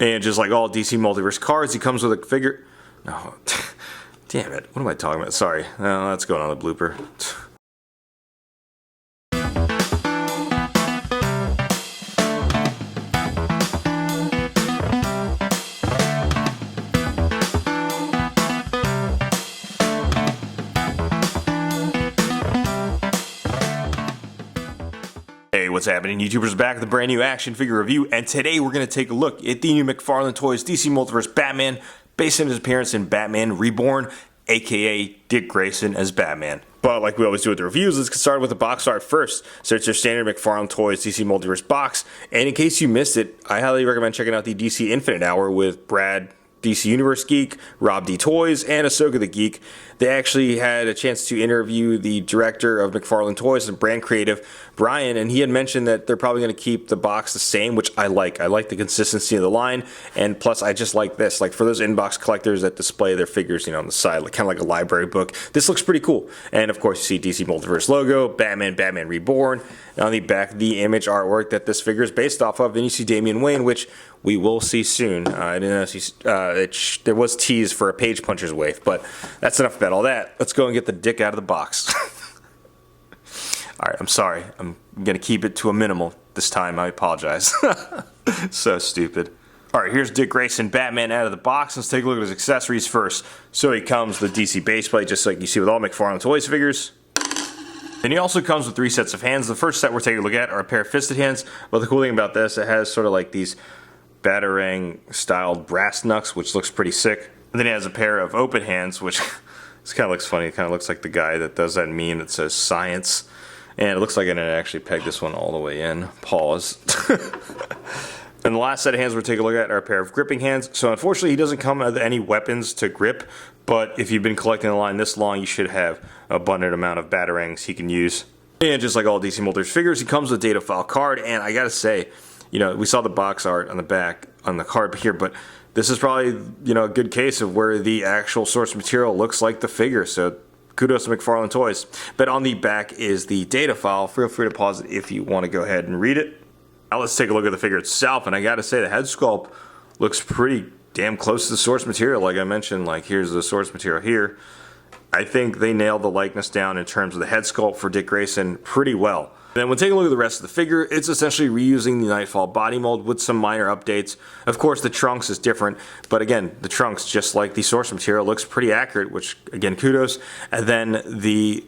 And just like all DC Multiverse cards, he comes with a figure. No, damn it. What am I talking about? Sorry. That's going on the blooper. Hey, what's happening? YouTubers are back with a brand new action figure review, and today we're going to take a look at the new McFarlane Toys DC Multiverse Batman, based on his appearance in Batman Reborn, aka Dick Grayson as Batman. But like we always do with the reviews, let's get started with the box art first. So it's your standard McFarlane Toys DC Multiverse box, and in case you missed it, I highly recommend checking out the DC Infinite Hour with Brad, DC Universe Geek, Rob D. Toys, and Ahsoka the Geek. They actually had a chance to interview the director of McFarlane Toys and brand creative, Brian, and he had mentioned that they're probably going to keep the box the same, which I like. I like the consistency of the line, and plus I just like this. Like for those inbox collectors that display their figures, you know, on the side, like kind of like a library book, this looks pretty cool. And of course you see DC Multiverse logo, Batman, Batman Reborn, and on the back the image artwork that this figure is based off of. Then you see Damian Wayne, which we will see soon. I didn't know there was tease for a Page Puncher's wave, but that's enough about all that. Let's go and get the dick out of the box. Alright, I'm sorry. I'm going to keep it to a minimal this time. I apologize. So stupid. Alright, here's Dick Grayson Batman out of the box. Let's take a look at his accessories first. So he comes with DC base plate, just like you see with all McFarlane Toys figures. Then he also comes with 3 sets of hands. The first set we're taking a look at are a pair of fisted hands. But the cool thing about this, it has sort of like these Batarang styled brass knucks, which looks pretty sick. And then he has a pair of open hands, which this kind of looks funny. It kind of looks like the guy that does that meme that says science. And it looks like I didn't actually peg this one all the way in. Pause. And the last set of hands we're taking a look at are a pair of gripping hands. So unfortunately he doesn't come with any weapons to grip, but if you've been collecting the line this long, you should have an abundant amount of Batarangs he can use. And just like all DC Multiverse figures, he comes with a data file card, and I gotta say, you know, we saw the box art on the back on the card here, but this is probably, you know, a good case of where the actual source material looks like the figure. So kudos to McFarlane Toys. But on the back is the data file. Feel free to pause it if you want to go ahead and read it. Now let's take a look at the figure itself, and I gotta say the head sculpt looks pretty damn close to the source material. Like I mentioned, like here's the source material here. I think they nailed the likeness down in terms of the head sculpt for Dick Grayson pretty well. Then when taking a look at the rest of the figure, it's essentially reusing the Nightfall body mold with some minor updates. Of course, the trunks is different, but again, the trunks, just like the source material, looks pretty accurate, which again, kudos. And then the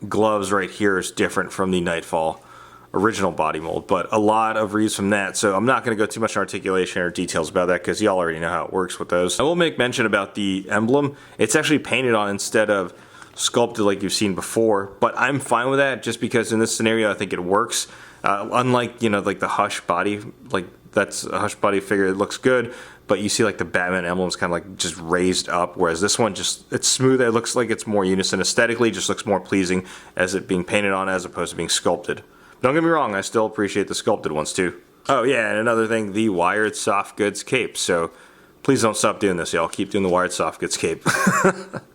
gloves right here is different from the Nightfall original body mold, but a lot of reuse from that. So I'm not going to go too much in articulation or details about that because y'all already know how it works with those. I will make mention about the emblem. It's actually painted on instead of sculpted like you've seen before, but I'm fine with that just because in this scenario I think it works. Unlike, you know, like the Hush body, like that's a Hush body figure, it looks good, but you see like the Batman emblem is kind of like just raised up, whereas this one just, it's smooth. It looks like it's more unison aesthetically, just looks more pleasing as it being painted on as opposed to being sculpted. Don't get me wrong, I still appreciate the sculpted ones too. Oh yeah, and another thing, the wired soft goods cape. So please don't stop doing this, y'all. Keep doing the wired soft goods cape.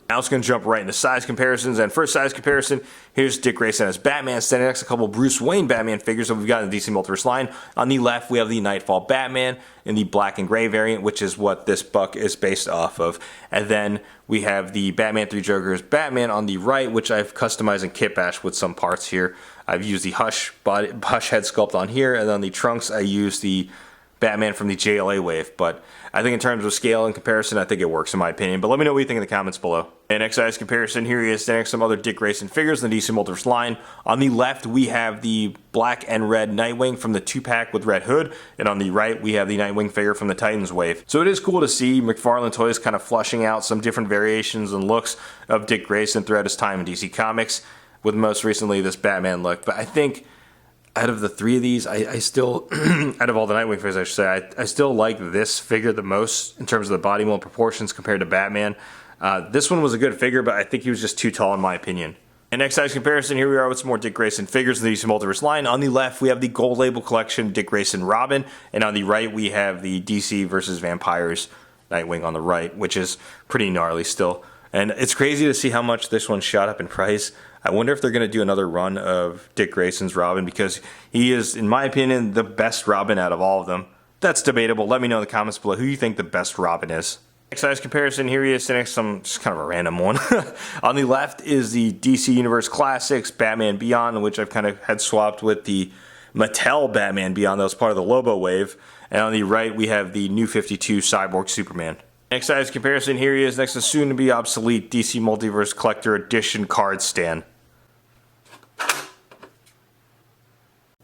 Now it's going to jump right into size comparisons. And first size comparison, here's Dick Grayson as Batman, standing next to a couple Bruce Wayne Batman figures that we've got in the DC Multiverse line. On the left, we have the Nightfall Batman in the black and gray variant, which is what this buck is based off of. And then we have the Batman 3 Jokers Batman on the right, which I've customized and kit bashed with some parts here. I've used the Hush head sculpt on here, and on the trunks, I used the Batman from the JLA wave, but I think in terms of scale and comparison, I think it works in my opinion. But let me know what you think in the comments below. And next size comparison, here he is standing next to some other Dick Grayson figures in the DC Multiverse line. On the left, we have the black and red Nightwing from the 2-pack with Red Hood, and on the right, we have the Nightwing figure from the Titans wave. So it is cool to see McFarlane Toys kind of flushing out some different variations and looks of Dick Grayson throughout his time in DC Comics, with most recently this Batman look. But I think out of the 3 of these, I still, out of all the Nightwing figures, I should say, I still like this figure the most in terms of the body mold proportions compared to Batman. This one was a good figure, but I think he was just too tall in my opinion. And next size comparison, here we are with some more Dick Grayson figures in the DC Multiverse line. On the left, we have the Gold Label Collection Dick Grayson Robin, and on the right, we have the DC versus Vampires Nightwing on the right, which is pretty gnarly still. And it's crazy to see how much this one shot up in price. I wonder if they're going to do another run of Dick Grayson's Robin, because he is, in my opinion, the best Robin out of all of them. That's debatable. Let me know in the comments below who you think the best Robin is. Next size comparison, here he is. The next, just kind of a random one. On the left is the DC Universe Classics Batman Beyond, which I've kind of had swapped with the Mattel Batman Beyond. That was part of the Lobo wave. And on the right, we have the New 52 Cyborg Superman. Next size comparison, here he is next to soon-to-be obsolete DC Multiverse Collector Edition card stand.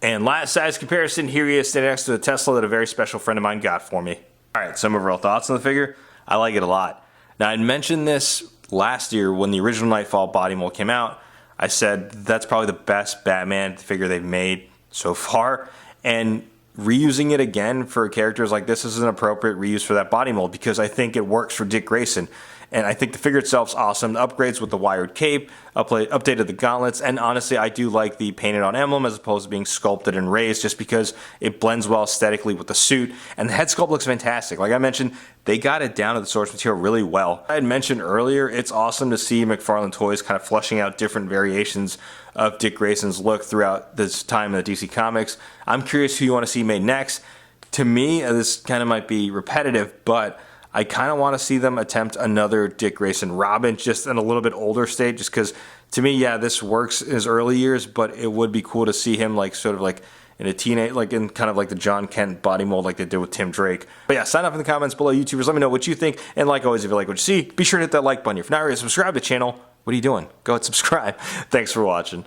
And last size comparison, here he is standing next to the Tesla that a very special friend of mine got for me. Alright, some overall thoughts on the figure. I like it a lot. Now, I mentioned this last year when the original Nightfall body mold came out. I said that's probably the best Batman figure they've made so far. And reusing it again for characters like this is an appropriate reuse for that body mold because I think it works for Dick Grayson. And I think the figure itself is awesome. The upgrades with the wired cape, updated the gauntlets, and honestly, I do like the painted on emblem as opposed to being sculpted and raised just because it blends well aesthetically with the suit. And the head sculpt looks fantastic. Like I mentioned, they got it down to the source material really well. I had mentioned earlier, it's awesome to see McFarlane Toys kind of fleshing out different variations of Dick Grayson's look throughout this time in the DC Comics. I'm curious who you want to see made next. To me, this kind of might be repetitive, but I kind of want to see them attempt another Dick Grayson Robin, just in a little bit older state, just because to me, yeah, this works in his early years, but it would be cool to see him like sort of like in a teenage, like in kind of like the John Kent body mold like they did with Tim Drake. But yeah, sign up in the comments below, YouTubers. Let me know what you think. And like always, if you like what you see, be sure to hit that like button. If you're not already subscribed to the channel, what are you doing? Go ahead and subscribe. Thanks for watching.